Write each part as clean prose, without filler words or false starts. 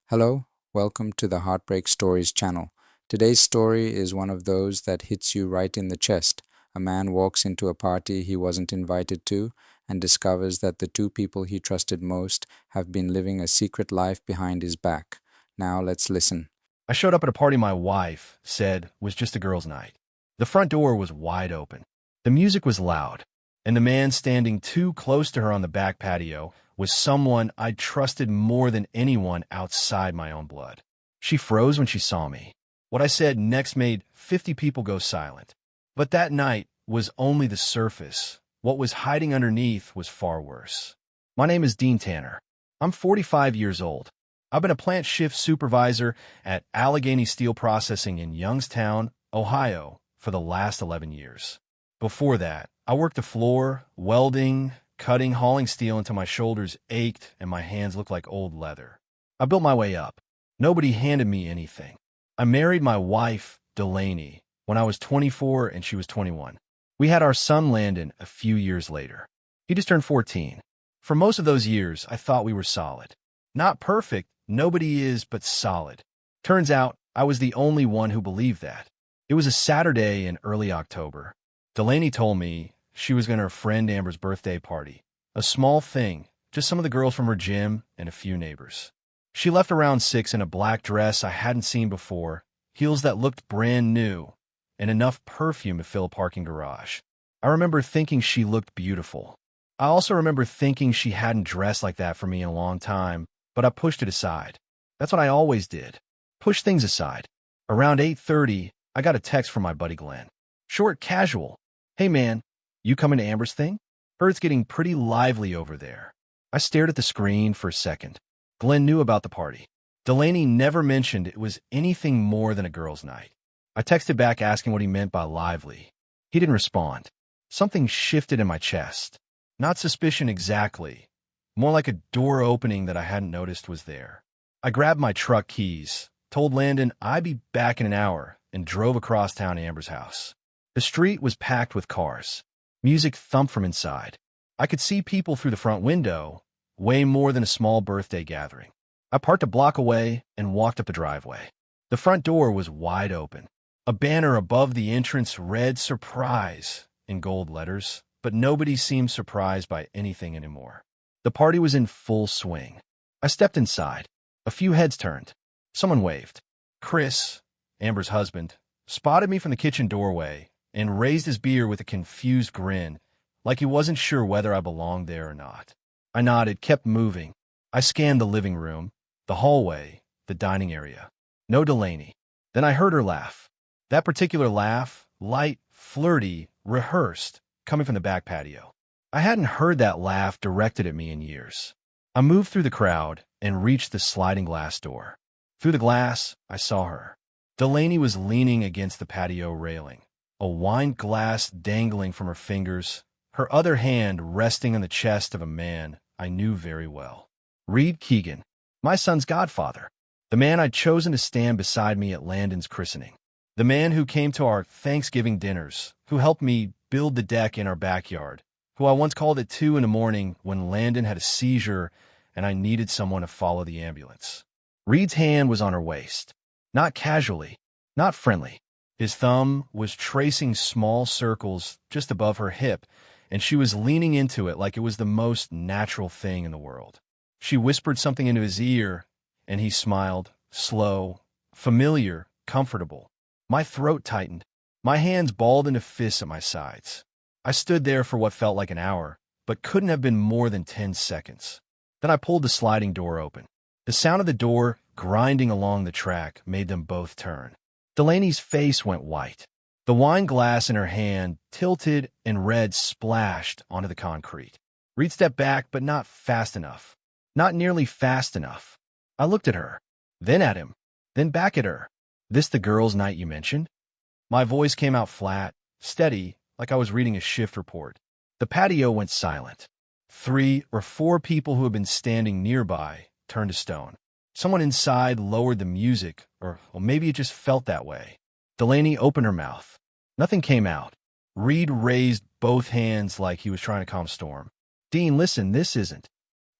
Hello, welcome to the Heartbreak Stories channel. Today's story is one of those that hits you right in the chest. A man walks into a party he wasn't invited to and discovers that the two people he trusted most have been living a secret life behind his back. Now let's listen. I showed up at a party my wife said was just a girls' night. The front door was wide open. The music was loud, and the man standing too close to her on the back patio was someone I trusted more than anyone outside my own blood. She froze when she saw me. What I said next made 50 people go silent. But that night was only the surface. What was hiding underneath was far worse. My name is Dean Tanner. I'm 45 years old. I've been a plant shift supervisor at Allegheny Steel Processing in Youngstown, Ohio, for the last 11 years. Before that, I worked the floor, welding, cutting, hauling steel until my shoulders ached and my hands looked like old leather. I built my way up. Nobody handed me anything. I married my wife, Delaney, when I was 24 and she was 21. We had our son Landon a few years later. He just turned 14. For most of those years, I thought we were solid. Not perfect, nobody is, but solid. Turns out, I was the only one who believed that. It was a Saturday in early October. Delaney told me she was going to her friend Amber's birthday party. A small thing, just some of the girls from her gym and a few neighbors. She left around 6 in a black dress I hadn't seen before, heels that looked brand new, and enough perfume to fill a parking garage. I remember thinking she looked beautiful. I also remember thinking she hadn't dressed like that for me in a long time, but I pushed it aside. That's what I always did. Push things aside. Around 8:30, I got a text from my buddy Glenn. Short, casual. Hey man, you coming to Amber's thing? Heard it's getting pretty lively over there. I stared at the screen for a second. Glenn knew about the party. Delaney never mentioned it was anything more than a girls' night. I texted back asking what he meant by lively. He didn't respond. Something shifted in my chest. Not suspicion exactly. More like a door opening that I hadn't noticed was there. I grabbed my truck keys, told Landon I'd be back in an hour, and drove across town to Amber's house. The street was packed with cars. Music thumped from inside. I could see people through the front window, way more than a small birthday gathering. I parked a block away and walked up the driveway. The front door was wide open. A banner above the entrance read "Surprise" in gold letters, but nobody seemed surprised by anything anymore. The party was in full swing. I stepped inside. A few heads turned. Someone waved. Chris, Amber's husband, spotted me from the kitchen doorway and raised his beer with a confused grin, like he wasn't sure whether I belonged there or not. I nodded, kept moving. I scanned the living room, the hallway, the dining area. No Delaney. Then I heard her laugh. That particular laugh, light, flirty, rehearsed, coming from the back patio. I hadn't heard that laugh directed at me in years. I moved through the crowd and reached the sliding glass door. Through the glass, I saw her. Delaney was leaning against the patio railing, a wine glass dangling from her fingers, her other hand resting on the chest of a man I knew very well. Reed Keegan, my son's godfather, the man I'd chosen to stand beside me at Landon's christening, the man who came to our Thanksgiving dinners, who helped me build the deck in our backyard, who I once called at 2 in the morning when Landon had a seizure and I needed someone to follow the ambulance. Reed's hand was on her waist, not casually, not friendly. His thumb was tracing small circles just above her hip, and she was leaning into it like it was the most natural thing in the world. She whispered something into his ear, and he smiled, slow, familiar, comfortable. My throat tightened. My hands balled into fists at my sides. I stood there for what felt like an hour, but couldn't have been more than 10 seconds. Then I pulled the sliding door open. The sound of the door grinding along the track made them both turn. Delaney's face went white. The wine glass in her hand tilted and red splashed onto the concrete. Reed stepped back, but not fast enough. Not nearly fast enough. I looked at her, then at him, then back at her. This the girls' night you mentioned? My voice came out flat, steady, like I was reading a shift report. The patio went silent. 3 or 4 people who had been standing nearby turned to stone. Someone inside lowered the music, or maybe it just felt that way. Delaney opened her mouth. Nothing came out. Reed raised both hands like he was trying to calm storm. Dean, listen, this isn't.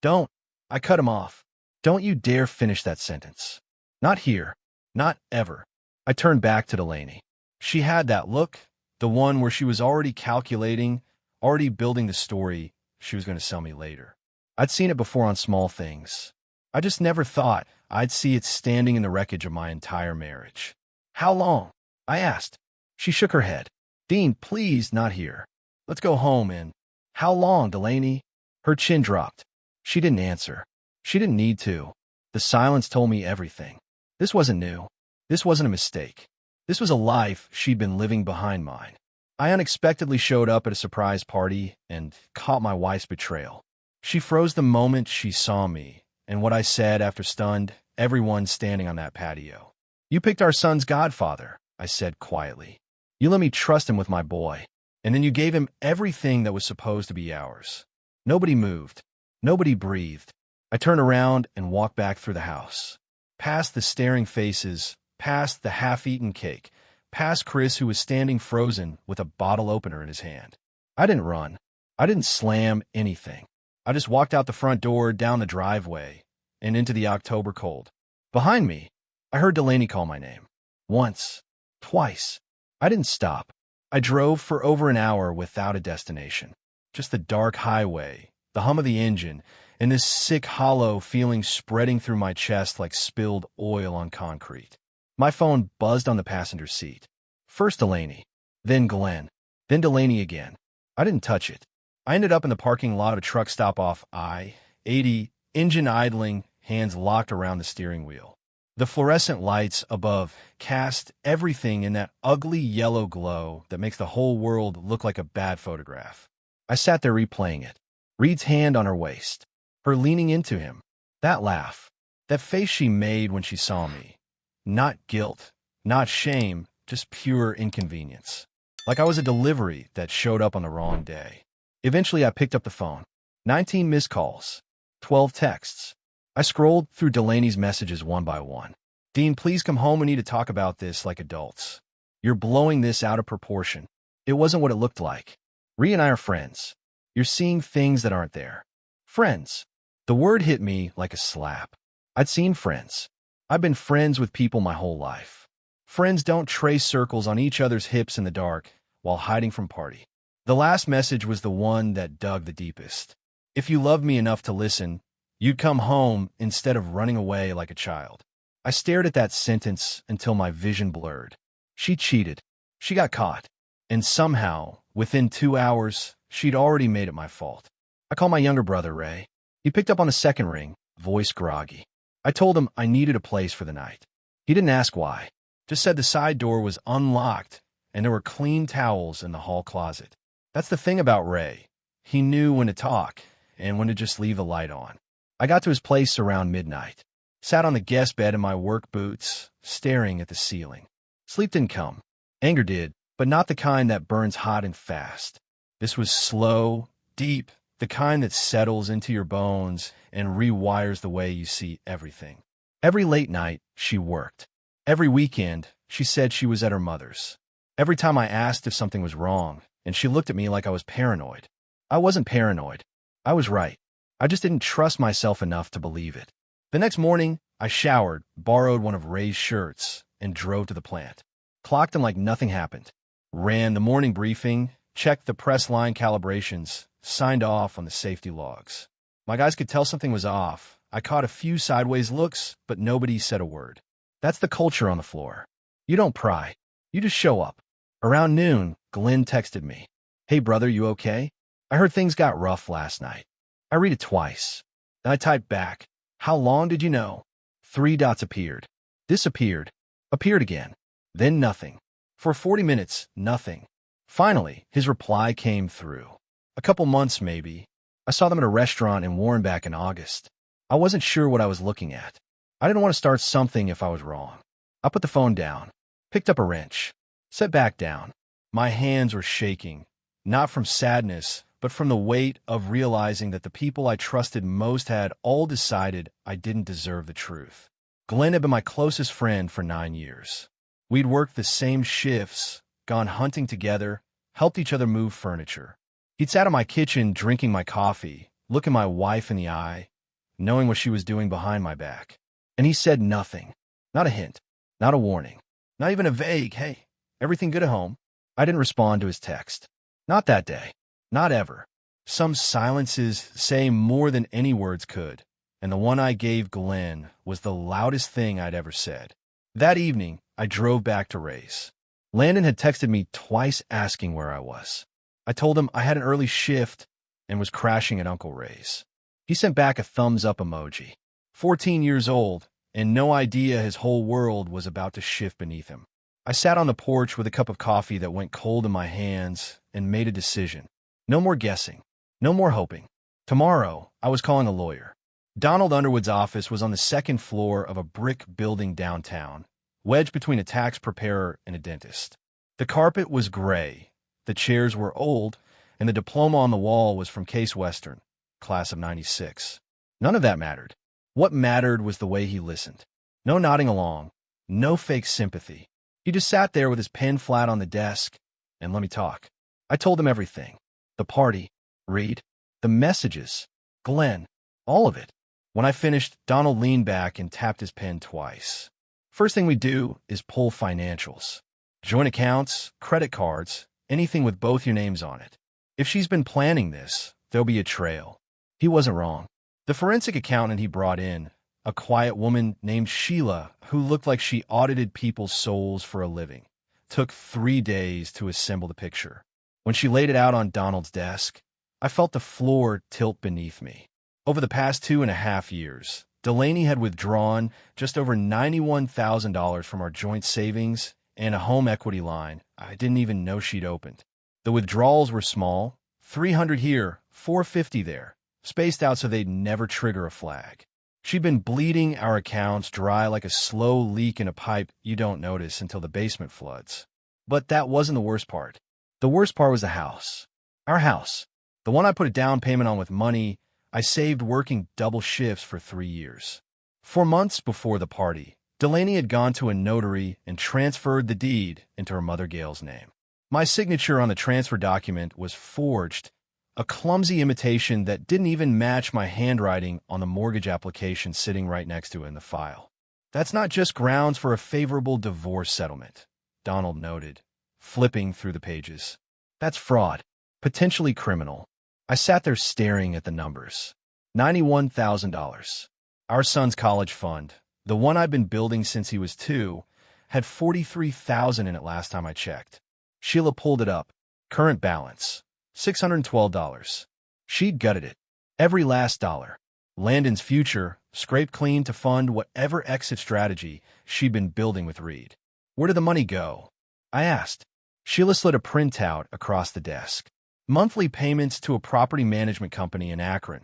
Don't. I cut him off. Don't you dare finish that sentence. Not here. Not ever. I turned back to Delaney. She had that look, the one where she was already calculating, already building the story she was going to sell me later. I'd seen it before on small things. I just never thought I'd see it standing in the wreckage of my entire marriage. How long? I asked. She shook her head. Dean, please, not here. Let's go home and... How long, Delaney? Her chin dropped. She didn't answer. She didn't need to. The silence told me everything. This wasn't new. This wasn't a mistake. This was a life she'd been living behind mine. I unexpectedly showed up at a surprise party and caught my wife's betrayal. She froze the moment she saw me, and what I said after stunned everyone standing on that patio. You picked our son's godfather, I said quietly. You let me trust him with my boy, and then you gave him everything that was supposed to be ours. Nobody moved. Nobody breathed. I turned around and walked back through the house. Past the staring faces, past the half-eaten cake, past Chris, who was standing frozen with a bottle opener in his hand. I didn't run. I didn't slam anything. I just walked out the front door, down the driveway, and into the October cold. Behind me, I heard Delaney call my name. Once. Twice. I didn't stop. I drove for over an hour without a destination. Just the dark highway, the hum of the engine, and this sick, hollow feeling spreading through my chest like spilled oil on concrete. My phone buzzed on the passenger seat. First Delaney, then Glenn, then Delaney again. I didn't touch it. I ended up in the parking lot of a truck stop off I-80, engine idling, hands locked around the steering wheel. The fluorescent lights above cast everything in that ugly yellow glow that makes the whole world look like a bad photograph. I sat there replaying it. Reed's hand on her waist, her leaning into him, that laugh, that face she made when she saw me. Not guilt, not shame, just pure inconvenience. Like I was a delivery that showed up on the wrong day. Eventually, I picked up the phone. 19 missed calls, 12 texts. I scrolled through Delaney's messages one by one. Dean, please come home. We need to talk about this like adults. You're blowing this out of proportion. It wasn't what it looked like. Ree and I are friends. You're seeing things that aren't there. Friends. The word hit me like a slap. I'd seen friends. I've been friends with people my whole life. Friends don't trace circles on each other's hips in the dark while hiding from party. The last message was the one that dug the deepest. If you loved me enough to listen, you'd come home instead of running away like a child. I stared at that sentence until my vision blurred. She cheated. She got caught. And somehow, within 2 hours, she'd already made it my fault. I called my younger brother, Ray. He picked up on the second ring, voice groggy. I told him I needed a place for the night. He didn't ask why, just said the side door was unlocked and there were clean towels in the hall closet. That's the thing about Ray. He knew when to talk and when to just leave the light on. I got to his place around midnight, sat on the guest bed in my work boots, staring at the ceiling. Sleep didn't come. Anger did, but not the kind that burns hot and fast. This was slow, deep, the kind that settles into your bones and rewires the way you see everything. Every late night, she worked. Every weekend, she said she was at her mother's. Every time I asked if something was wrong, and she looked at me like I was paranoid. I wasn't paranoid. I was right. I just didn't trust myself enough to believe it. The next morning, I showered, borrowed one of Ray's shirts, and drove to the plant. Clocked in like nothing happened. Ran the morning briefing, checked the press line calibrations, signed off on the safety logs. My guys could tell something was off. I caught a few sideways looks, but nobody said a word. That's the culture on the floor. You don't pry. You just show up. Around noon, Glenn texted me. Hey brother, you okay? I heard things got rough last night. I read it twice. Then I typed back. How long did you know? 3 dots appeared. Disappeared. Appeared again. Then nothing. For 40 minutes, nothing. Finally, his reply came through. A couple months, maybe. I saw them at a restaurant in Warren back in August. I wasn't sure what I was looking at. I didn't want to start something if I was wrong. I put the phone down, picked up a wrench, sat back down. My hands were shaking, not from sadness, but from the weight of realizing that the people I trusted most had all decided I didn't deserve the truth. Glenn had been my closest friend for 9 years. We'd worked the same shifts, gone hunting together, helped each other move furniture. He'd sat in my kitchen drinking my coffee, looking my wife in the eye, knowing what she was doing behind my back. And he said nothing. Not a hint. Not a warning. Not even a vague, "Hey, everything good at home?" I didn't respond to his text. Not that day. Not ever. Some silences say more than any words could, and the one I gave Glenn was the loudest thing I'd ever said. That evening, I drove back to Ray's. Landon had texted me twice asking where I was. I told him I had an early shift and was crashing at Uncle Ray's. He sent back a thumbs-up emoji. 14 years old, and no idea his whole world was about to shift beneath him. I sat on the porch with a cup of coffee that went cold in my hands and made a decision. No more guessing. No more hoping. Tomorrow, I was calling a lawyer. Donald Underwood's office was on the second floor of a brick building downtown, wedged between a tax preparer and a dentist. The carpet was gray, the chairs were old, and the diploma on the wall was from Case Western, class of '96. None of that mattered. What mattered was the way he listened. No nodding along, no fake sympathy. He just sat there with his pen flat on the desk and let me talk. I told him everything. The party, Reed, the messages, Glenn, all of it. When I finished, Donald leaned back and tapped his pen twice. First thing we do is pull financials. Joint accounts, credit cards, anything with both your names on it. If she's been planning this, there'll be a trail. He wasn't wrong. The forensic accountant he brought in, a quiet woman named Sheila who looked like she audited people's souls for a living, took 3 days to assemble the picture. When she laid it out on Donald's desk, I felt the floor tilt beneath me. Over the past 2.5 years, Delaney had withdrawn just over $91,000 from our joint savings and a home equity line I didn't even know she'd opened. The withdrawals were small, $300 here, $450 there, spaced out so they'd never trigger a flag. She'd been bleeding our accounts dry like a slow leak in a pipe you don't notice until the basement floods. But that wasn't the worst part. The worst part was the house. Our house. The one I put a down payment on with money I saved working double shifts for 3 years. 4 months before the party, Delaney had gone to a notary and transferred the deed into her mother Gail's name. My signature on the transfer document was forged, a clumsy imitation that didn't even match my handwriting on the mortgage application sitting right next to it in the file. That's not just grounds for a favorable divorce settlement, Donald noted, flipping through the pages. That's fraud, potentially criminal. I sat there staring at the numbers. $91,000. Our son's college fund, the one I'd been building since he was 2, had $43,000 in it last time I checked. Sheila pulled it up. Current balance, $612. She'd gutted it. Every last dollar. Landon's future, scraped clean to fund whatever exit strategy she'd been building with Reed. Where did the money go? I asked. Sheila slid a printout across the desk. Monthly payments to a property management company in Akron.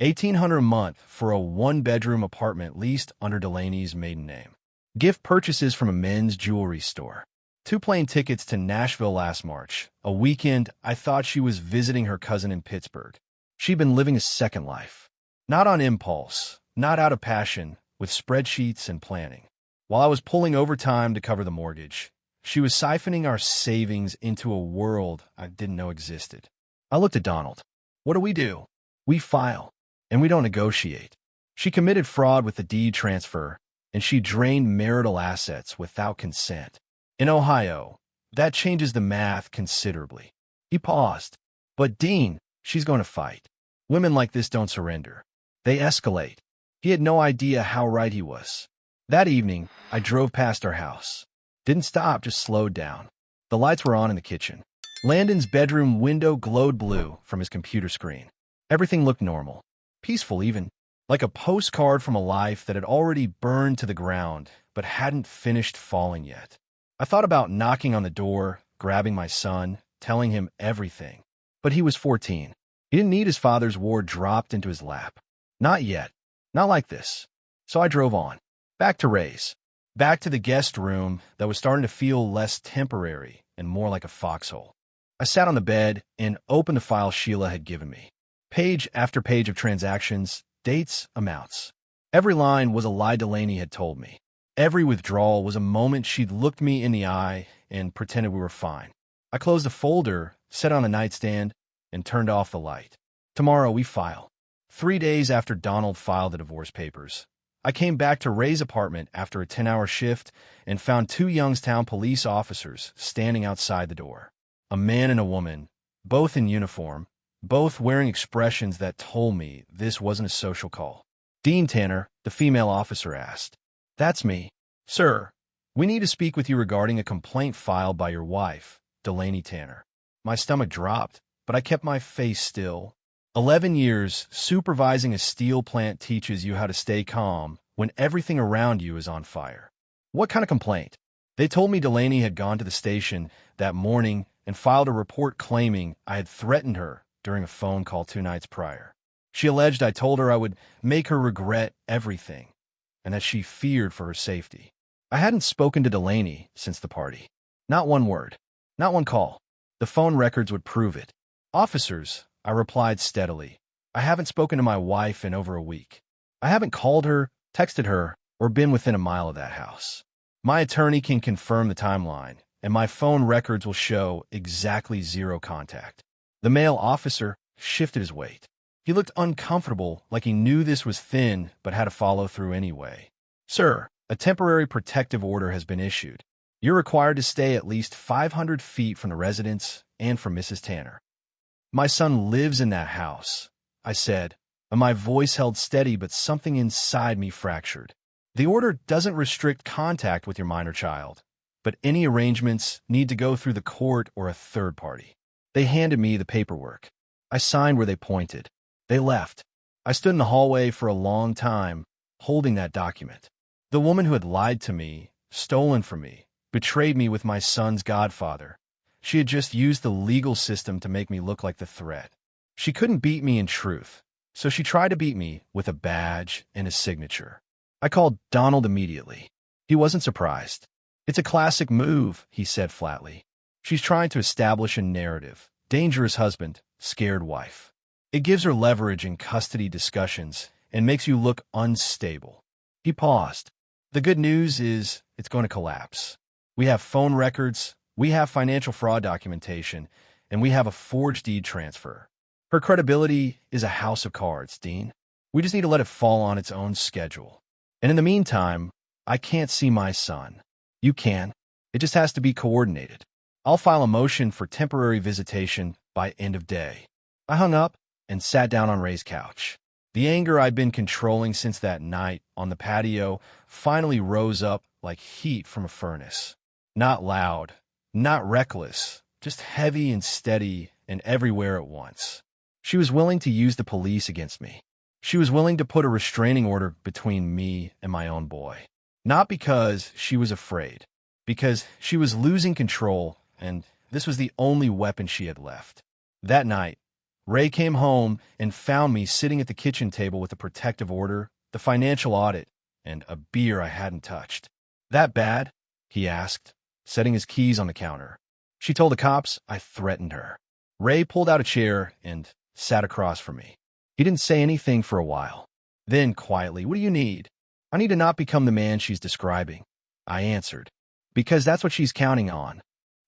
$1,800 a month for a 1-bedroom apartment leased under Delaney's maiden name. Gift purchases from a men's jewelry store. 2 plane tickets to Nashville last March, a weekend I thought she was visiting her cousin in Pittsburgh. She'd been living a second life. Not on impulse, not out of passion, with spreadsheets and planning. While I was pulling overtime to cover the mortgage, she was siphoning our savings into a world I didn't know existed. I looked at Donald. What do? We file, and we don't negotiate. She committed fraud with the deed transfer, and she drained marital assets without consent. In Ohio, that changes the math considerably. He paused. But Dean, she's going to fight. Women like this don't surrender. They escalate. He had no idea how right he was. That evening, I drove past our house. Didn't stop, just slowed down. The lights were on in the kitchen. Landon's bedroom window glowed blue from his computer screen. Everything looked normal. Peaceful even. Like a postcard from a life that had already burned to the ground, but hadn't finished falling yet. I thought about knocking on the door, grabbing my son, telling him everything. But he was 14. He didn't need his father's war dropped into his lap. Not yet. Not like this. So I drove on. Back to Ray's. Back to the guest room that was starting to feel less temporary and more like a foxhole. I sat on the bed and opened the file Sheila had given me. Page after page of transactions, dates, amounts. Every line was a lie Delaney had told me. Every withdrawal was a moment she'd looked me in the eye and pretended we were fine. I closed the folder, set on a nightstand, and turned off the light. Tomorrow we file. 3 days after Donald filed the divorce papers, I came back to Ray's apartment after a 10-hour shift and found 2 Youngstown police officers standing outside the door. A man and a woman, both in uniform, both wearing expressions that told me this wasn't a social call. "Dean Tanner," the female officer asked. "That's me." "Sir, we need to speak with you regarding a complaint filed by your wife, Delaney Tanner." My stomach dropped, but I kept my face still. 11 years supervising a steel plant teaches you how to stay calm when everything around you is on fire. "What kind of complaint?" They told me Delaney had gone to the station that morning and filed a report claiming I had threatened her during a phone call 2 nights prior. She alleged I told her I would make her regret everything and that she feared for her safety. I hadn't spoken to Delaney since the party. Not one word. Not one call. The phone records would prove it. "Officers," I replied steadily, "I haven't spoken to my wife in over a week. I haven't called her, texted her, or been within a mile of that house. My attorney can confirm the timeline, and my phone records will show exactly 0 contact." The male officer shifted his weight. He looked uncomfortable, like he knew this was thin but had to follow through anyway. "Sir, a temporary protective order has been issued. You're required to stay at least 500 feet from the residence and from Mrs. Tanner." "My son lives in that house," I said, and my voice held steady, but something inside me fractured. "The order doesn't restrict contact with your minor child, but any arrangements need to go through the court or a third party." They handed me the paperwork. I signed where they pointed. They left. I stood in the hallway for a long time, holding that document. The woman who had lied to me, stolen from me, betrayed me with my son's godfather. She had just used the legal system to make me look like the threat. She couldn't beat me in truth, so she tried to beat me with a badge and a signature. I called Donald immediately. He wasn't surprised. "It's a classic move," he said flatly. "She's trying to establish a narrative. Dangerous husband, scared wife. It gives her leverage in custody discussions and makes you look unstable." He paused. "The good news is it's going to collapse. We have phone records, we have financial fraud documentation, and we have a forged deed transfer. Her credibility is a house of cards, Dean. We just need to let it fall on its own schedule. And in the meantime, I can't see my son. You can. It just has to be coordinated. I'll file a motion for temporary visitation by end of day." I hung up and sat down on Ray's couch. The anger I'd been controlling since that night on the patio finally rose up like heat from a furnace. Not loud, not reckless, just heavy and steady and everywhere at once. She was willing to use the police against me. She was willing to put a restraining order between me and my own boy. Not because she was afraid, because she was losing control, and this was the only weapon she had left. That night, Ray came home and found me sitting at the kitchen table with a protective order, the financial audit, and a beer I hadn't touched. "That bad?" he asked, setting his keys on the counter. "She told the cops I threatened her." Ray pulled out a chair and sat across from me. He didn't say anything for a while. Then, quietly, "What do you need?" "I need to not become the man she's describing," I answered, "because that's what she's counting on."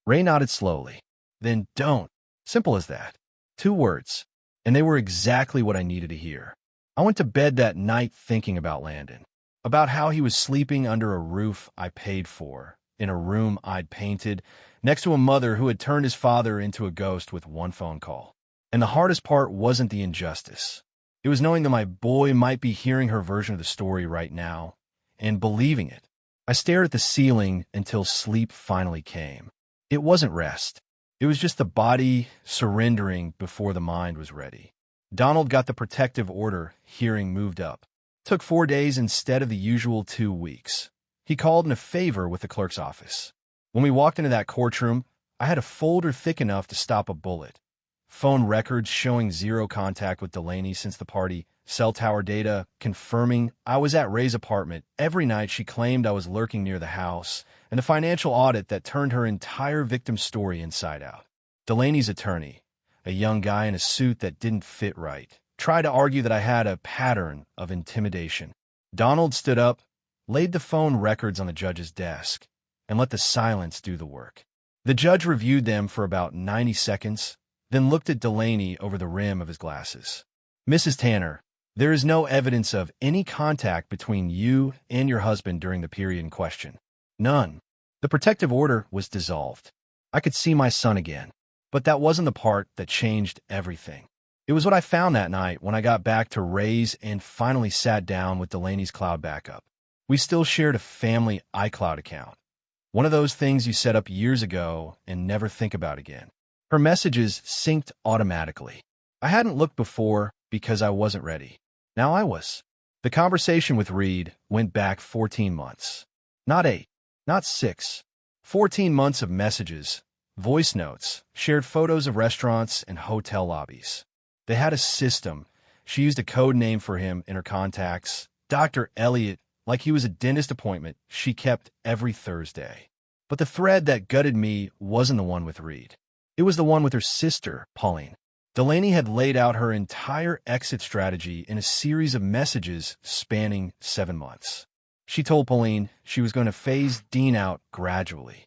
Ray nodded slowly. "Then don't." Simple as that. 2 words, and they were exactly what I needed to hear. I went to bed that night thinking about Landon, about how he was sleeping under a roof I paid for, in a room I'd painted, next to a mother who had turned his father into a ghost with 1 phone call. And the hardest part wasn't the injustice. It was knowing that my boy might be hearing her version of the story right now, and believing it. I stared at the ceiling until sleep finally came. It wasn't rest. It was just the body surrendering before the mind was ready. Donald got the protective order, hearing moved up. Took 4 days instead of the usual 2 weeks. He called in a favor with the clerk's office. When we walked into that courtroom, I had a folder thick enough to stop a bullet. Phone records showing 0 contact with Delaney since the party, cell tower data confirming I was at Ray's apartment every night she claimed I was lurking near the house, and the financial audit that turned her entire victim story inside out. Delaney's attorney, a young guy in a suit that didn't fit right, tried to argue that I had a pattern of intimidation. Donald stood up, laid the phone records on the judge's desk, and let the silence do the work. The judge reviewed them for about 90 seconds, then looked at Delaney over the rim of his glasses. "Mrs. Tanner, There is no evidence of any contact between you and your husband during the period in question. None. The protective order was dissolved. I could see my son again. But that wasn't the part that changed everything. It was what I found that night when I got back to Ray's and finally sat down with Delaney's cloud backup. We still shared a family iCloud account. One of those things you set up years ago and never think about again. Her messages synced automatically. I hadn't looked before because I wasn't ready. Now I was. The conversation with Reed went back 14 months. Not 8, not 6. 14 months of messages, voice notes, shared photos of restaurants and hotel lobbies. They had a system. She used a code name for him in her contacts. Dr. Elliot, like he was a dentist appointment, she kept every Thursday. But the thread that gutted me wasn't the one with Reed. It was the one with her sister, Pauline. Delaney had laid out her entire exit strategy in a series of messages spanning 7 months. She told Pauline she was going to phase Dean out gradually.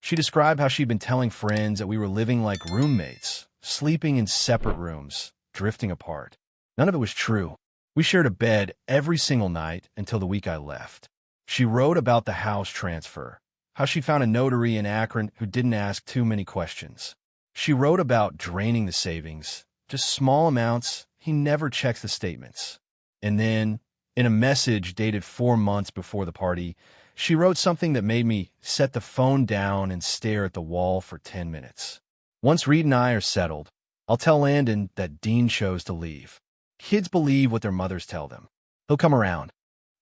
She described how she'd been telling friends that we were living like roommates, sleeping in separate rooms, drifting apart. None of it was true. We shared a bed every single night until the week I left. She wrote about the house transfer, how she found a notary in Akron who didn't ask too many questions. She wrote about draining the savings, just small amounts. He never checks the statements. And then, in a message dated 4 months before the party, she wrote something that made me set the phone down and stare at the wall for 10 minutes. Once Reed and I are settled, I'll tell Landon that Dean chose to leave. Kids believe what their mothers tell them. He'll come around.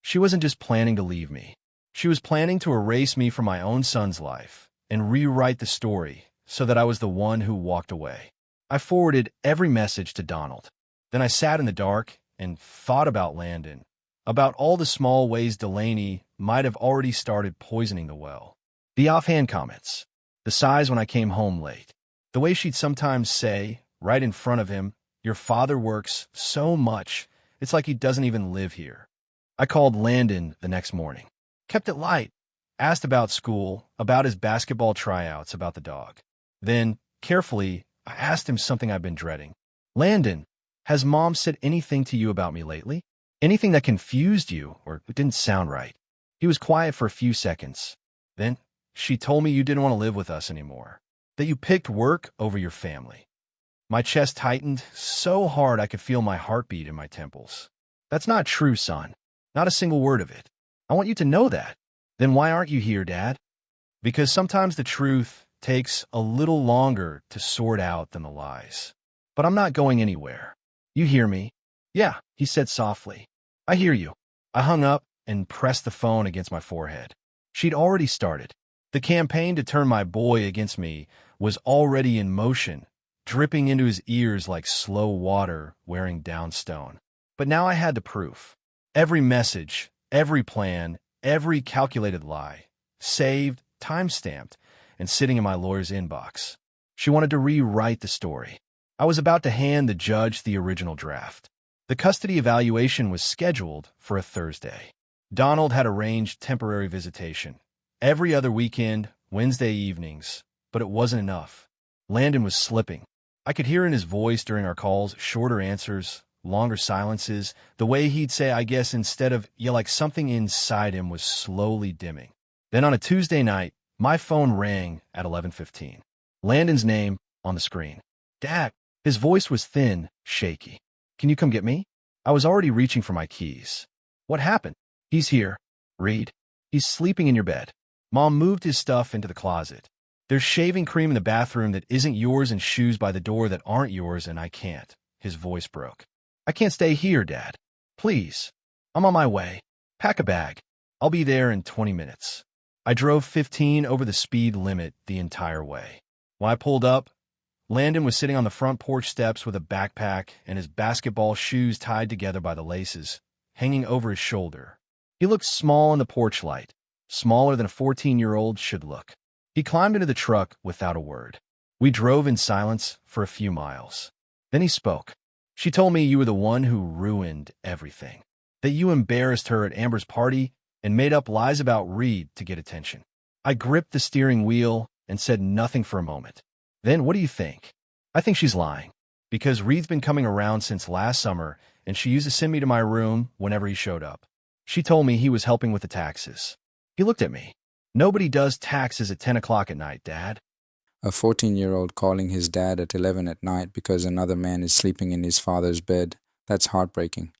She wasn't just planning to leave me. She was planning to erase me from my own son's life and rewrite the story so that I was the one who walked away. I forwarded every message to Donald. Then I sat in the dark and thought about Landon, about all the small ways Delaney might have already started poisoning the well. The offhand comments, the sighs when I came home late, the way she'd sometimes say, right in front of him, "Your father works so much, it's like he doesn't even live here." I called Landon the next morning, kept it light, asked about school, about his basketball tryouts, about the dog. Then, carefully, I asked him something I've been dreading. "Landon, has Mom said anything to you about me lately? Anything that confused you or it didn't sound right?" He was quiet for a few seconds. Then, "She told me you didn't want to live with us anymore, that you picked work over your family." My chest tightened so hard I could feel my heartbeat in my temples. "That's not true, son. Not a single word of it. I want you to know that." "Then why aren't you here, Dad?" "Because sometimes the truth takes a little longer to sort out than the lies. But I'm not going anywhere. You hear me?" "Yeah," he said softly. "I hear you." I hung up and pressed the phone against my forehead. She'd already started. The campaign to turn my boy against me was already in motion, dripping into his ears like slow water wearing down stone. But now I had the proof. Every message, every plan, every calculated lie, saved, time-stamped, and sitting in my lawyer's inbox. She wanted to rewrite the story. I was about to hand the judge the original draft. The custody evaluation was scheduled for a Thursday. Donald had arranged temporary visitation. Every other weekend, Wednesday evenings, but it wasn't enough. Landon was slipping. I could hear in his voice during our calls shorter answers, longer silences, the way he'd say, "I guess," instead of "yeah," like something inside him was slowly dimming. Then on a Tuesday night, my phone rang at 11:15. Landon's name on the screen. "Dad." His voice was thin, shaky. "Can you come get me?" I was already reaching for my keys. "What happened?" "He's here. Reed. He's sleeping in your bed." Mom moved his stuff into the closet. "There's shaving cream in the bathroom that isn't yours and shoes by the door that aren't yours, and I can't." His voice broke. "I can't stay here, Dad. Please. I'm on my way. Pack a bag. I'll be there in 20 minutes. I drove 15 over the speed limit the entire way. When I pulled up, Landon was sitting on the front porch steps with a backpack and his basketball shoes tied together by the laces, hanging over his shoulder. He looked small in the porch light, smaller than a 14-year-old should look. He climbed into the truck without a word. We drove in silence for a few miles. Then he spoke. "She told me you were the one who ruined everything, that you embarrassed her at Amber's party and made up lies about Reed to get attention." I gripped the steering wheel and said nothing for a moment. "Then what do you think?" "I think she's lying, because Reed's been coming around since last summer and she used to send me to my room whenever he showed up. She told me he was helping with the taxes. He looked at me. Nobody does taxes at 10 o'clock at night, Dad. A 14-year-old calling his dad at 11 at night because another man is sleeping in his father's bed. That's heartbreaking.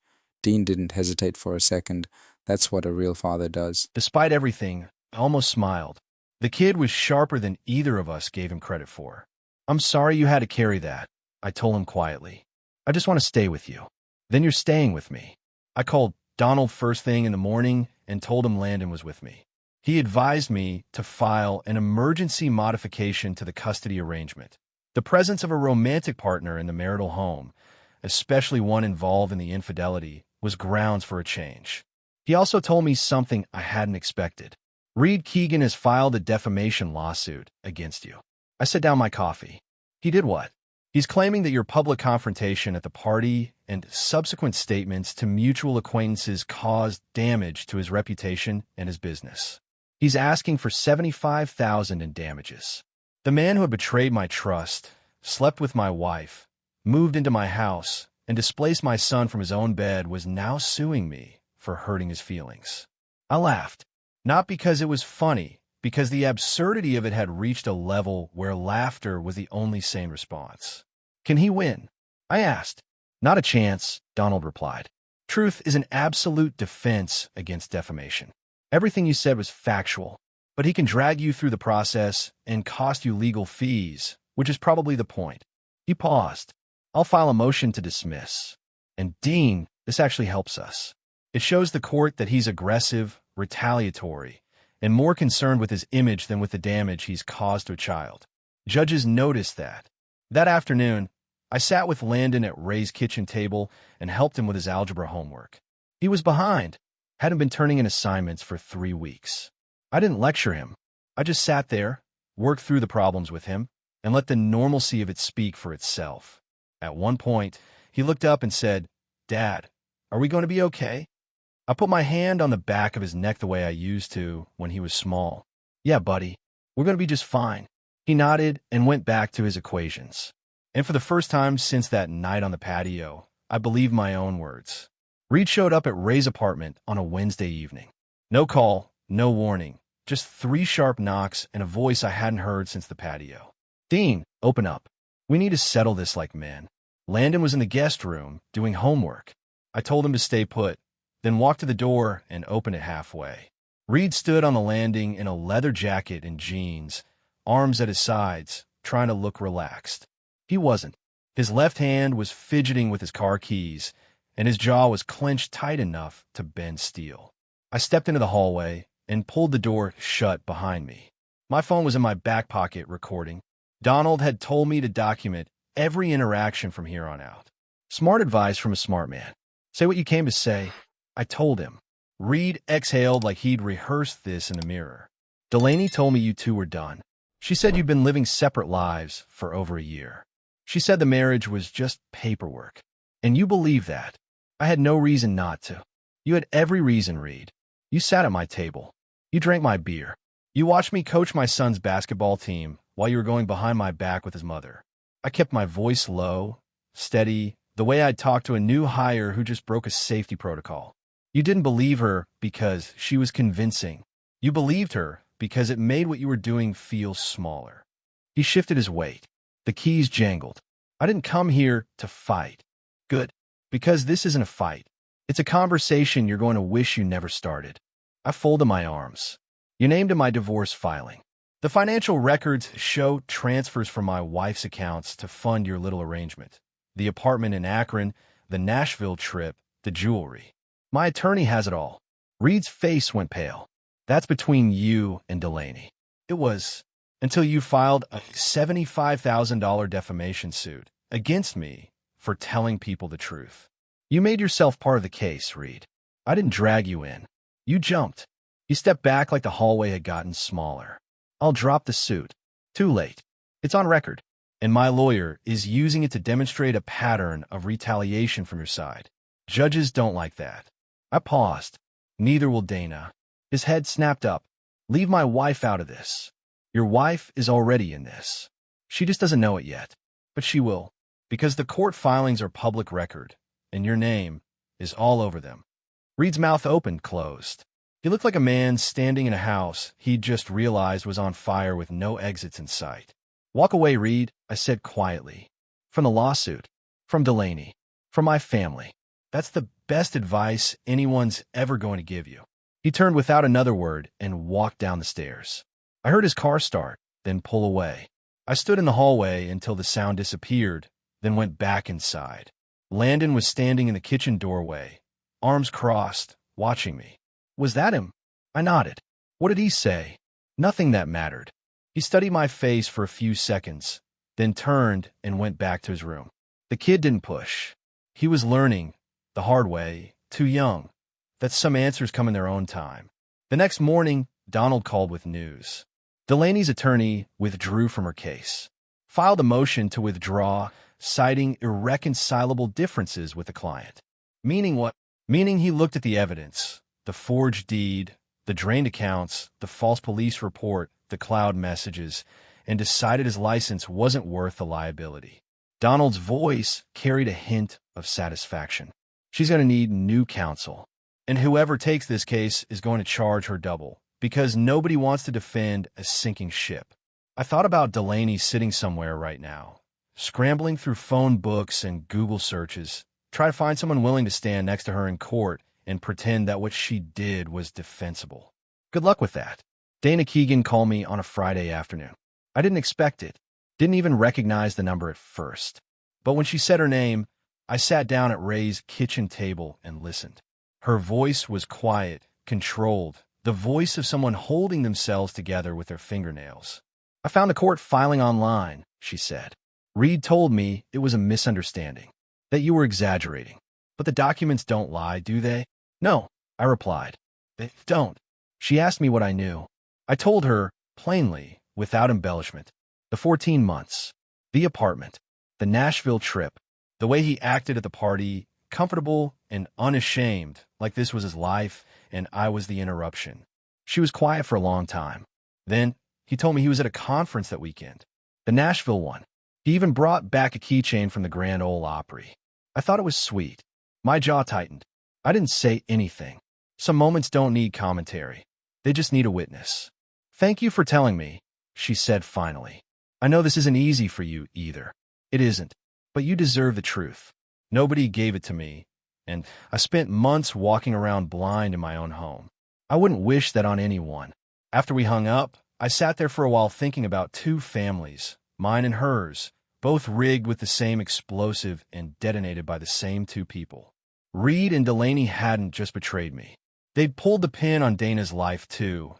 Dean didn't hesitate for a second. That's what a real father does. Despite everything, I almost smiled. The kid was sharper than either of us gave him credit for. I'm sorry you had to carry that, I told him quietly. I just want to stay with you. Then you're staying with me. I called Donald first thing in the morning and told him Landon was with me. He advised me to file an emergency modification to the custody arrangement. The presence of a romantic partner in the marital home, especially one involved in the infidelity, was grounds for a change. He also told me something I hadn't expected. Reed Keegan has filed a defamation lawsuit against you. I set down my coffee. He did what? He's claiming that your public confrontation at the party and subsequent statements to mutual acquaintances caused damage to his reputation and his business. He's asking for $75,000 in damages. The man who had betrayed my trust, slept with my wife, moved into my house, and displaced my son from his own bed was now suing me for hurting his feelings. I laughed, not because it was funny, because the absurdity of it had reached a level where laughter was the only sane response. Can he win? I asked. Not a chance, Donald replied. Truth is an absolute defense against defamation. Everything you said was factual, but he can drag you through the process and cost you legal fees, which is probably the point. He paused. I'll file a motion to dismiss. And Dean, this actually helps us. It shows the court that he's aggressive, retaliatory, and more concerned with his image than with the damage he's caused to a child. Judges noticed that. That afternoon, I sat with Landon at Ray's kitchen table and helped him with his algebra homework. He was behind, hadn't been turning in assignments for 3 weeks. I didn't lecture him. I just sat there, worked through the problems with him, and let the normalcy of it speak for itself. At one point, he looked up and said, Dad, are we going to be okay? I put my hand on the back of his neck the way I used to when he was small. Yeah, buddy, we're going to be just fine. He nodded and went back to his equations. And for the first time since that night on the patio, I believed my own words. Reed showed up at Ray's apartment on a Wednesday evening. No call, no warning, just 3 sharp knocks and a voice I hadn't heard since the patio. Dean, open up. We need to settle this like men. Landon was in the guest room doing homework. I told him to stay put, then walked to the door and opened it halfway. Reed stood on the landing in a leather jacket and jeans, arms at his sides, trying to look relaxed. He wasn't. His left hand was fidgeting with his car keys, and his jaw was clenched tight enough to bend steel. I stepped into the hallway and pulled the door shut behind me. My phone was in my back pocket recording. Donald had told me to document every interaction from here on out. Smart advice from a smart man. Say what you came to say. I told him. Reed exhaled like he'd rehearsed this in the mirror. Delaney told me you two were done. She said you'd been living separate lives for over a year. She said the marriage was just paperwork. And you believe that. I had no reason not to. You had every reason, Reed. You sat at my table. You drank my beer. You watched me coach my son's basketball team while you were going behind my back with his mother. I kept my voice low, steady, the way I'd talk to a new hire who just broke a safety protocol. You didn't believe her because she was convincing. You believed her because it made what you were doing feel smaller. He shifted his weight. The keys jangled. I didn't come here to fight. Good. Because this isn't a fight. It's a conversation you're going to wish you never started. I folded my arms. You named in my divorce filing. The financial records show transfers from my wife's accounts to fund your little arrangement. The apartment in Akron, the Nashville trip, the jewelry. My attorney has it all. Reed's face went pale. That's between you and Delaney. It was until you filed a $75,000 defamation suit against me for telling people the truth. You made yourself part of the case, Reed. I didn't drag you in. You jumped. You stepped back like the hallway had gotten smaller. I'll drop the suit. Too late. It's on record. And my lawyer is using it to demonstrate a pattern of retaliation from your side. Judges don't like that. I paused. Neither will Dana. His head snapped up. Leave my wife out of this. Your wife is already in this. She just doesn't know it yet. But she will. Because the court filings are public record. and your name is all over them. Reed's mouth opened, closed. He looked like a man standing in a house he'd just realized was on fire with no exits in sight. Walk away, Reed, I said quietly. From the lawsuit. From Delaney. From my family. That's the best advice anyone's ever going to give you. He turned without another word and walked down the stairs. I heard his car start, then pull away. I stood in the hallway until the sound disappeared, then went back inside. Landon was standing in the kitchen doorway, arms crossed, watching me. Was that him? I nodded. What did he say? Nothing that mattered. He studied my face for a few seconds, then turned and went back to his room. The kid didn't push. He was learning, the hard way, too young, that some answers come in their own time. The next morning, Donald called with news. Delaney's attorney withdrew from her case, filed a motion to withdraw, citing irreconcilable differences with the client. Meaning what? Meaning he looked at the evidence, the forged deed, the drained accounts, the false police report, the cloud messages, and decided his license wasn't worth the liability. Donald's voice carried a hint of satisfaction. She's going to need new counsel, and whoever takes this case is going to charge her double, because nobody wants to defend a sinking ship. I thought about Delaney sitting somewhere right now, scrambling through phone books and Google searches, try to find someone willing to stand next to her in court and pretend that what she did was defensible. Good luck with that. Dana Keegan called me on a Friday afternoon. I didn't expect it, didn't even recognize the number at first. But when she said her name, I sat down at Ray's kitchen table and listened. Her voice was quiet, controlled, the voice of someone holding themselves together with their fingernails. I found the court filing online, she said. Reed told me it was a misunderstanding, that you were exaggerating. But the documents don't lie, do they? No, I replied. They don't. She asked me what I knew. I told her, plainly, without embellishment, the 14 months, the apartment, the Nashville trip, the way he acted at the party, comfortable and unashamed, like this was his life and I was the interruption. She was quiet for a long time. Then he told me he was at a conference that weekend, the Nashville one. He even brought back a keychain from the Grand Ole Opry. I thought it was sweet. My jaw tightened. I didn't say anything. Some moments don't need commentary. They just need a witness. Thank you for telling me, she said finally. I know this isn't easy for you either. It isn't. But you deserve the truth. Nobody gave it to me, and I spent months walking around blind in my own home. I wouldn't wish that on anyone. After we hung up, I sat there for a while thinking about two families, mine and hers, both rigged with the same explosive and detonated by the same two people. Reed and Delaney hadn't just betrayed me. They'd pulled the pin on Dana's life too,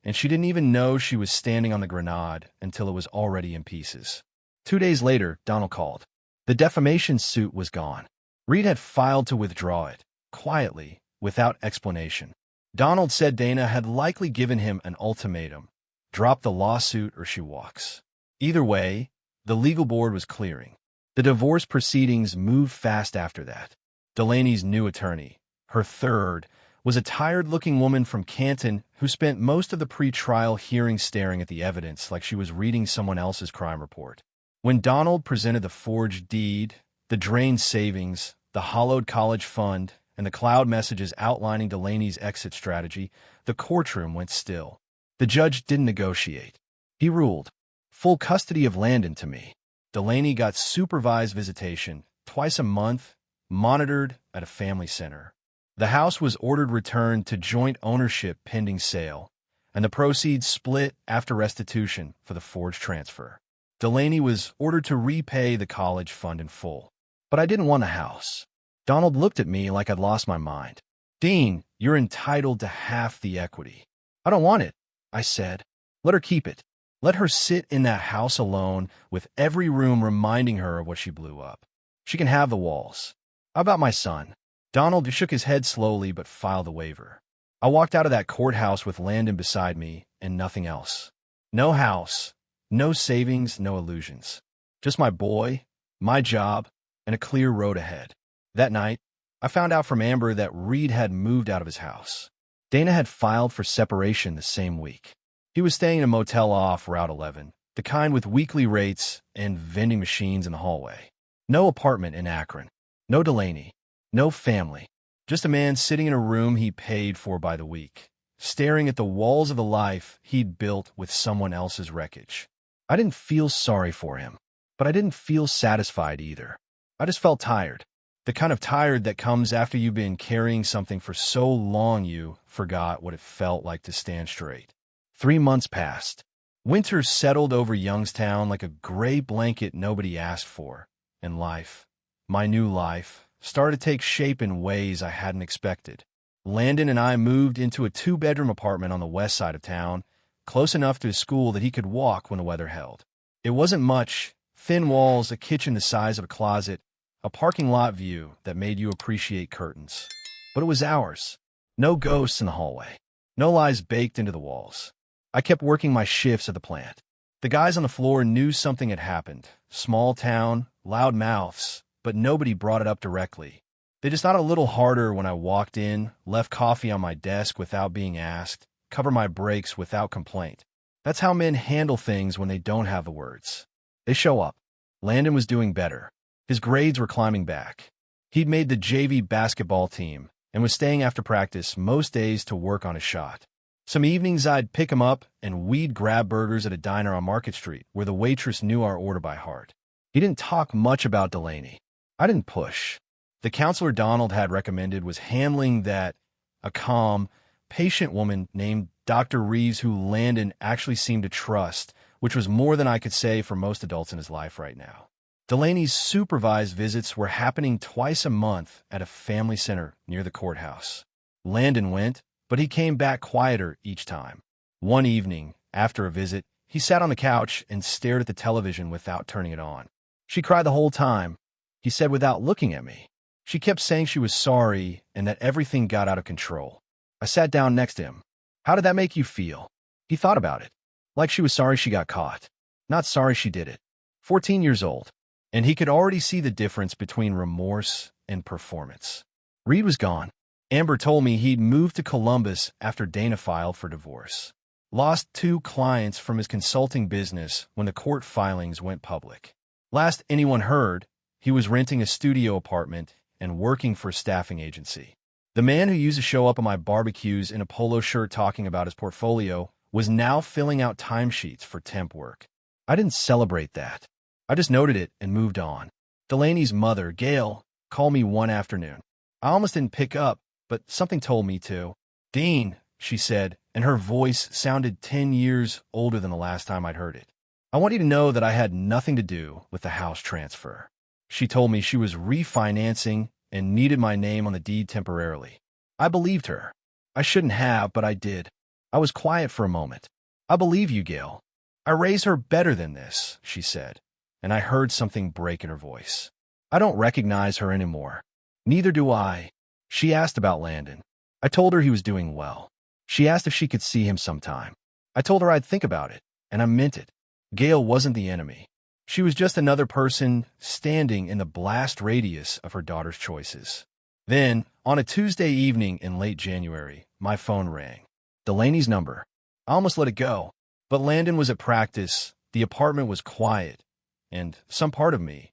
and she didn't even know she was standing on the grenade until it was already in pieces. 2 days later, Donald called. The defamation suit was gone. Reed had filed to withdraw it, quietly, without explanation. Donald said Dana had likely given him an ultimatum. Drop the lawsuit or she walks. Either way, the legal board was clearing. The divorce proceedings moved fast after that. Delaney's new attorney, her third, was a tired-looking woman from Canton who spent most of the pre-trial hearing staring at the evidence like she was reading someone else's crime report. When Donald presented the forged deed, the drained savings, the hollowed college fund, and the cloud messages outlining Delaney's exit strategy, the courtroom went still. The judge didn't negotiate. He ruled. Full custody of Landon to me. Delaney got supervised visitation, twice a month, monitored at a family center. The house was ordered returned to joint ownership pending sale, and the proceeds split after restitution for the forged transfer. Delaney was ordered to repay the college fund in full. But I didn't want the house. Donald looked at me like I'd lost my mind. Dean, you're entitled to half the equity. I don't want it, I said. Let her keep it. Let her sit in that house alone with every room reminding her of what she blew up. She can have the walls. How about my son? Donald shook his head slowly but filed a waiver. I walked out of that courthouse with Landon beside me and nothing else. No house, no savings, no illusions. Just my boy, my job, and a clear road ahead. That night, I found out from Amber that Reed had moved out of his house. Dana had filed for separation the same week. He was staying in a motel off Route 11, the kind with weekly rates and vending machines in the hallway. No apartment in Akron. No Delaney. No family. Just a man sitting in a room he paid for by the week, staring at the walls of the life he'd built with someone else's wreckage. I didn't feel sorry for him, but I didn't feel satisfied either. I just felt tired. The kind of tired that comes after you've been carrying something for so long you forgot what it felt like to stand straight. 3 months passed. Winter settled over Youngstown like a gray blanket nobody asked for, and life, my new life, started to take shape in ways I hadn't expected. Landon and I moved into a 2-bedroom apartment on the west side of town, close enough to his school that he could walk when the weather held. It wasn't much: thin walls, a kitchen the size of a closet, a parking lot view that made you appreciate curtains. But it was ours. No ghosts in the hallway. No lies baked into the walls. I kept working my shifts at the plant. The guys on the floor knew something had happened. Small town, loud mouths, but nobody brought it up directly. They just nodded a little harder when I walked in, left coffee on my desk without being asked, covered my breaks without complaint. That's how men handle things when they don't have the words. They show up. Landon was doing better. His grades were climbing back. He'd made the JV basketball team and was staying after practice most days to work on his shot. Some evenings I'd pick him up and we'd grab burgers at a diner on Market Street where the waitress knew our order by heart. He didn't talk much about Delaney. I didn't push. The counselor Donald had recommended was handling that, a calm, patient woman named Dr. Reeves who Landon actually seemed to trust, which was more than I could say for most adults in his life right now. Delaney's supervised visits were happening twice a month at a family center near the courthouse. Landon went, but he came back quieter each time. One evening, after a visit, he sat on the couch and stared at the television without turning it on. She cried the whole time, he said without looking at me. She kept saying she was sorry and that everything got out of control. I sat down next to him. How did that make you feel? He thought about it. Like she was sorry she got caught. Not sorry she did it. 14 years old. And he could already see the difference between remorse and performance. Reed was gone. Amber told me he'd moved to Columbus after Dana filed for divorce. Lost 2 clients from his consulting business when the court filings went public. Last anyone heard, he was renting a studio apartment and working for a staffing agency. The man who used to show up at my barbecues in a polo shirt talking about his portfolio was now filling out timesheets for temp work. I didn't celebrate that. I just noted it and moved on. Delaney's mother, Gail, called me one afternoon. I almost didn't pick up, but something told me to. "Dean," she said, and her voice sounded 10 years older than the last time I'd heard it. "I want you to know that I had nothing to do with the house transfer." She told me she was refinancing and needed my name on the deed temporarily. I believed her. I shouldn't have, but I did. I was quiet for a moment. "I believe you, Gail. I raised her better than this," she said, and I heard something break in her voice. "I don't recognize her anymore." "Neither do I." She asked about Landon. I told her he was doing well. She asked if she could see him sometime. I told her I'd think about it, and I meant it. Gail wasn't the enemy. She was just another person standing in the blast radius of her daughter's choices. Then, on a Tuesday evening in late January, my phone rang. Delaney's number. I almost let it go. But Landon was at practice, the apartment was quiet, and some part of me,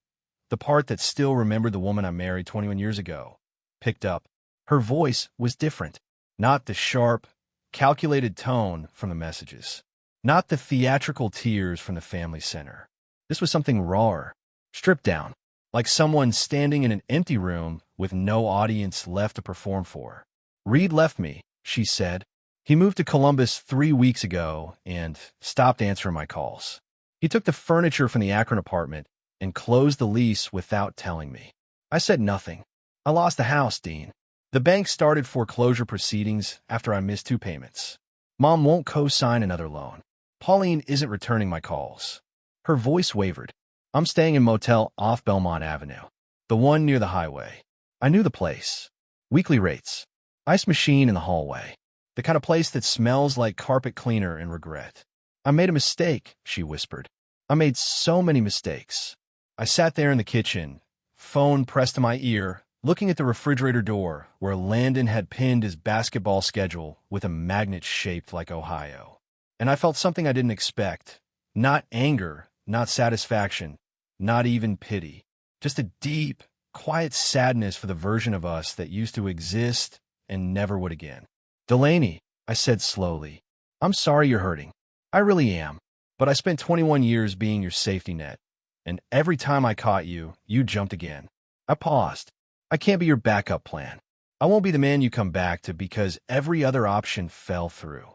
the part that still remembered the woman I married 21 years ago, picked up. Her voice was different. Not the sharp, calculated tone from the messages. Not the theatrical tears from the family center. This was something rawer, stripped down, like someone standing in an empty room with no audience left to perform for. "Reed left me," she said. "He moved to Columbus 3 weeks ago and stopped answering my calls. He took the furniture from the Akron apartment and closed the lease without telling me." I said nothing. I lost the house, Dean. The bank started foreclosure proceedings after I missed 2 payments. Mom won't co-sign another loan. Pauline isn't returning my calls. Her voice wavered. "I'm staying in a motel off Belmont Avenue, the one near the highway." I knew the place. Weekly rates. Ice machine in the hallway. The kind of place that smells like carpet cleaner and regret. "I made a mistake," she whispered. "I made so many mistakes." I sat there in the kitchen, phone pressed to my ear, looking at the refrigerator door where Landon had pinned his basketball schedule with a magnet shaped like Ohio. And I felt something I didn't expect. Not anger, not satisfaction, not even pity. Just a deep, quiet sadness for the version of us that used to exist and never would again. "Delaney," I said slowly, "I'm sorry you're hurting. I really am. But I spent 21 years being your safety net, and every time I caught you, you jumped again." I paused. "I can't be your backup plan. I won't be the man you come back to because every other option fell through."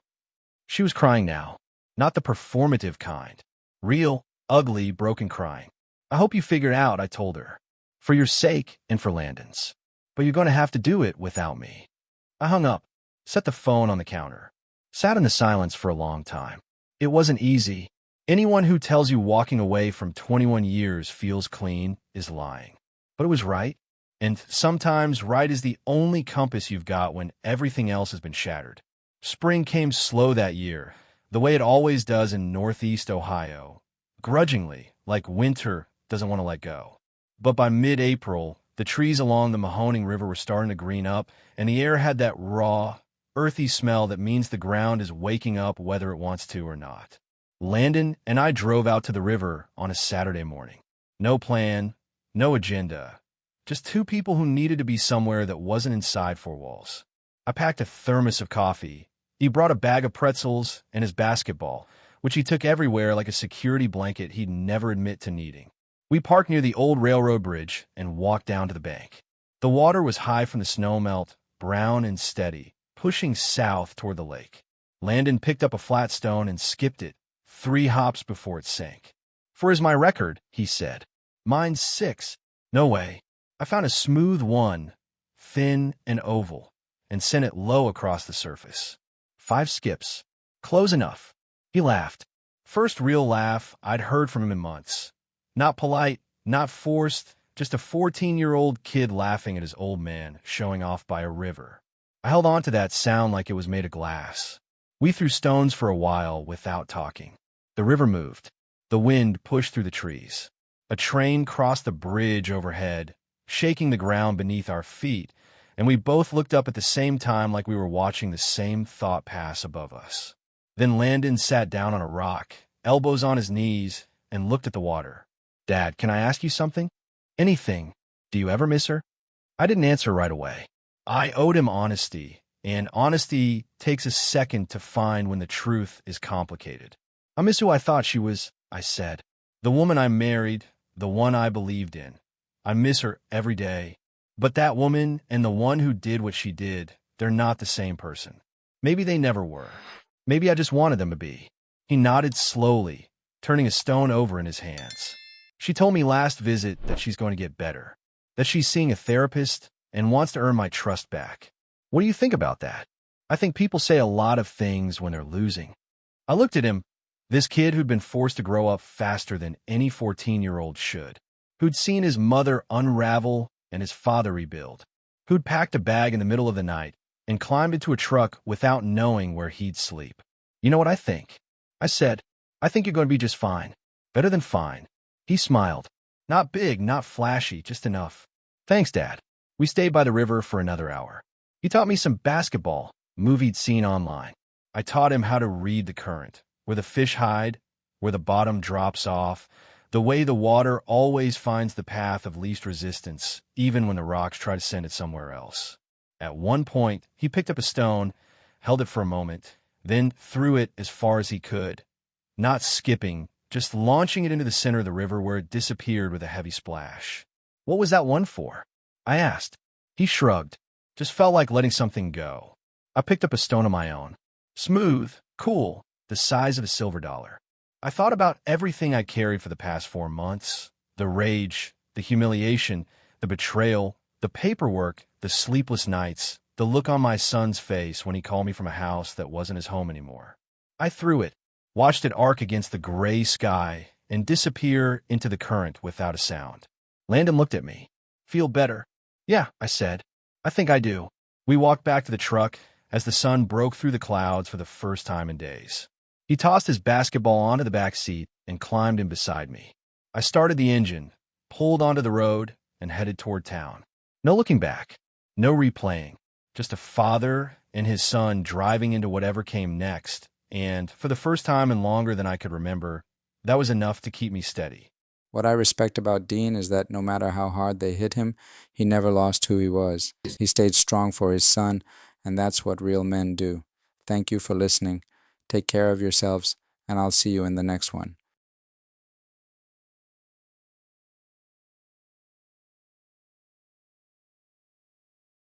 She was crying now, not the performative kind. Real, ugly, broken crying. "I hope you figure it out," I told her. "For your sake and for Landon's. But you're going to have to do it without me." I hung up, set the phone on the counter, sat in the silence for a long time. It wasn't easy. Anyone who tells you walking away from 21 years feels clean is lying. But it was right. And sometimes right is the only compass you've got when everything else has been shattered. Spring came slow that year, the way it always does in Northeast Ohio. Grudgingly, like winter doesn't want to let go. But by mid-April, the trees along the Mahoning River were starting to green up, and the air had that raw, earthy smell that means the ground is waking up whether it wants to or not. Landon and I drove out to the river on a Saturday morning. No plan, no agenda. Just two people who needed to be somewhere that wasn't inside four walls. I packed a thermos of coffee. He brought a bag of pretzels and his basketball, which he took everywhere like a security blanket he'd never admit to needing. We parked near the old railroad bridge and walked down to the bank. The water was high from the snowmelt, brown and steady, pushing south toward the lake. Landon picked up a flat stone and skipped it, 3 hops before it sank. "For is my record," he said. "Mine's 6. "No way." I found a smooth one, thin and oval, and sent it low across the surface. 5 skips. Close enough. He laughed. First real laugh I'd heard from him in months. Not polite, not forced, just a 14-year-old kid laughing at his old man, showing off by a river. I held on to that sound like it was made of glass. We threw stones for a while without talking. The river moved. The wind pushed through the trees. A train crossed the bridge overhead, shaking the ground beneath our feet, and we both looked up at the same time like we were watching the same thought pass above us. Then Landon sat down on a rock, elbows on his knees, and looked at the water. "Dad, can I ask you something?" "Anything. Do you ever miss her?" I didn't answer right away. I owed him honesty, and honesty takes a second to find when the truth is complicated. "I miss who I thought she was," I said. "The woman I married, the one I believed in. I miss her every day. But that woman and the one who did what she did, they're not the same person. Maybe they never were. Maybe I just wanted them to be." He nodded slowly, turning a stone over in his hands. "She told me last visit that she's going to get better, that she's seeing a therapist and wants to earn my trust back. What do you think about that?" I think people say a lot of things when they're losing. I looked at him, this kid who'd been forced to grow up faster than any 14-year-old should, who'd seen his mother unravel and his father rebuild, who'd packed a bag in the middle of the night and climbed into a truck without knowing where he'd sleep. "You know what I think?" I said. "I think you're going to be just fine. Better than fine." He smiled. "Not big, not flashy, just enough." "Thanks, Dad." We stayed by the river for another hour. He taught me some basketball, movie he'd seen online. I taught him how to read the current, where the fish hide, where the bottom drops off, the way the water always finds the path of least resistance, even when the rocks try to send it somewhere else. At one point, he picked up a stone, held it for a moment, then threw it as far as he could, not skipping, just launching it into the center of the river where it disappeared with a heavy splash. "What was that one for?" I asked. He shrugged. "Just felt like letting something go." I picked up a stone of my own. Smooth, cool, the size of a silver dollar. I thought about everything I carried for the past 4 months. The rage, the humiliation, the betrayal, the paperwork, the sleepless nights, the look on my son's face when he called me from a house that wasn't his home anymore. I threw it, watched it arc against the gray sky, and disappear into the current without a sound. Landon looked at me. "Feel better?" "Yeah," I said. "I think I do." We walked back to the truck as the sun broke through the clouds for the first time in days. He tossed his basketball onto the back seat and climbed in beside me. I started the engine, pulled onto the road, and headed toward town. No looking back, no replaying, just a father and his son driving into whatever came next, and, for the first time in longer than I could remember, that was enough to keep me steady. What I respect about Dean is that no matter how hard they hit him, he never lost who he was. He stayed strong for his son, and that's what real men do. Thank you for listening. Take care of yourselves, and I'll see you in the next one.